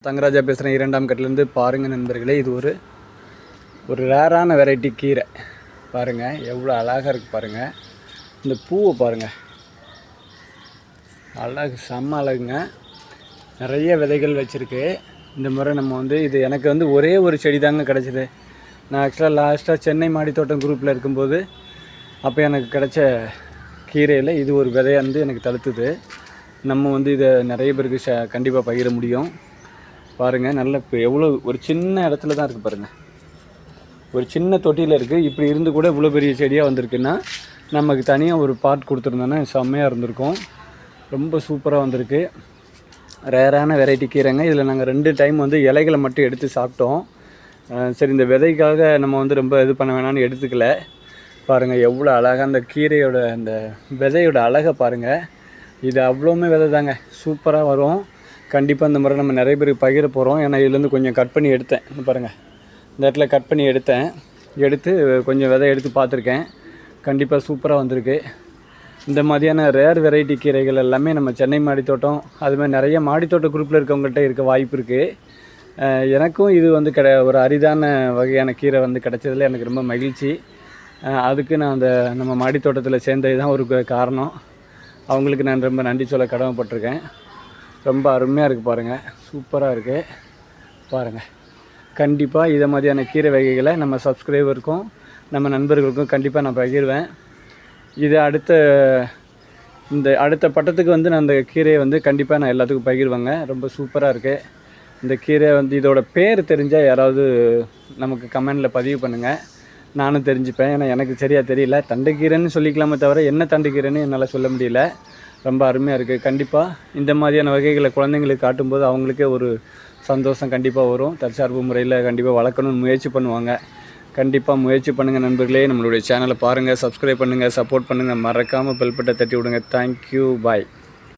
தங்கராஜா பேசுகிறேன் இரண்டாம் கட்டிலேருந்து. பாருங்கள் நண்பர்களே, இது ஒரு ரேரான வெரைட்டி கீரை. பாருங்கள் எவ்வளோ அழகாக இருக்குது பாருங்கள். இந்த பூவை பாருங்கள், அழகு, செம்ம அழகுங்க. நிறைய விதைகள் வச்சுருக்கு. இந்த முறை நம்ம இது எனக்கு ஒரே ஒரு செடி தாங்க கிடச்சிது. நான் ஆக்சுவலாக லாஸ்ட்டாக சென்னை மாடித்தோட்டம் குரூப்பில் இருக்கும்போது அப்போ எனக்கு கிடைச்ச கீரையில் இது ஒரு விதையை எனக்கு தடுத்துது. நம்ம இதை நிறைய பேருக்கு கண்டிப்பாக பகிர முடியும். பாருங்கள், நல்ல எவ்வளோ ஒரு சின்ன இடத்துல தான் இருக்குது பாருங்கள். ஒரு சின்ன தொட்டியில் இருக்குது. இப்படி இருந்து கூட இவ்வளோ பெரிய செடியாக வந்திருக்குன்னா நமக்கு தனியாக ஒரு பாட் கொடுத்துருந்தோன்னா செம்மையாக இருந்திருக்கும். ரொம்ப சூப்பராக வந்திருக்கு. ரேரான வெரைட்டி கீரைங்க. இதில் நாங்கள் 2 டைம் இலைகளை மட்டும் எடுத்து சாப்பிட்டோம். சரி, இந்த விதைக்காக நம்ம ரொம்ப இது பண்ண வேணான்னு எடுத்துக்கல. பாருங்கள் எவ்வளோ அழகாக அந்த கீரையோட அந்த விதையோட அழகை பாருங்கள். இது அவ்வளோவுமே விதை தாங்க, சூப்பராக வரும். கண்டிப்பாக இந்த முறை நம்ம நிறைய பேருக்கு பகிர போகிறோம். ஏன்னா இதுலேருந்து கொஞ்சம் கட் பண்ணி எடுத்தேன். பாருங்கள், இந்த இடத்துல கட் பண்ணி எடுத்து கொஞ்சம் விதை எடுத்து பார்த்துருக்கேன். கண்டிப்பாக சூப்பராக வந்திருக்கு. இந்த மாதிரியான ரேர் வெரைட்டி கீரைகள் எல்லாமே நம்ம சென்னை மாடித்தோட்டம் அதுமாதிரி நிறைய மாடித்தோட்ட குரூப்பில் இருக்கவங்கள்ட்ட இருக்க வாய்ப்பு இருக்குது. எனக்கும் இது ஒரு அரிதான வகையான கீரை கிடச்சதில் எனக்கு ரொம்ப மகிழ்ச்சி. அதுக்கு நான் நம்ம மாடித்தோட்டத்தில் சேர்ந்தது தான் ஒரு காரணம். அவங்களுக்கு நான் ரொம்ப நன்றி சொல்ல கடமைப்பட்டிருக்கேன். ரொம்ப அருமையாக இருக்குது பாருங்கள், சூப்பராக இருக்குது பாருங்கள். கண்டிப்பாக இதை மாதிரியான கீரை வகைகளை நம்ம சப்ஸ்கிரைபருக்கும் நம்ம நண்பர்களுக்கும் கண்டிப்பாக நான் பகிர்வேன். இது அடுத்த பட்டத்துக்கு நான் அந்த கீரையை கண்டிப்பாக நான் எல்லாத்துக்கும் பகிர்வேங்க. ரொம்ப சூப்பராக இருக்குது இந்த கீரை. இதோட பேர் தெரிஞ்சால் யாராவது நமக்கு கமெண்டில் பதிவு பண்ணுங்கள், நானும் தெரிஞ்சுப்பேன். ஏன்னா எனக்கு சரியாக தெரியல. தண்டுக்கீரைன்னு சொல்லிக்கலாமே தவிர என்ன தண்டுக்கீரைன்னு என்னால் சொல்ல முடியல. ரொம்ப அருமையாக இருக்குது. கண்டிப்பாக இந்த மாதிரியான வகைகளை குழந்தைங்களுக்கு காட்டும்போது அவங்களுக்கே ஒரு சந்தோஷம் கண்டிப்பாக வரும். தற்சார்பு முறையில் கண்டிப்பாக வளர்க்கணும்னு முயற்சி பண்ணுவாங்க. கண்டிப்பாக முயற்சி பண்ணுங்கள் நண்பர்களே. நம்மளுடைய சேனலை பாருங்கள், சப்ஸ்கிரைப் பண்ணுங்கள், சப்போர்ட் பண்ணுங்கள். மறக்காமல் பெல் பட்டனை தட்டி விடுங்க. தேங்க்யூ, பாய்.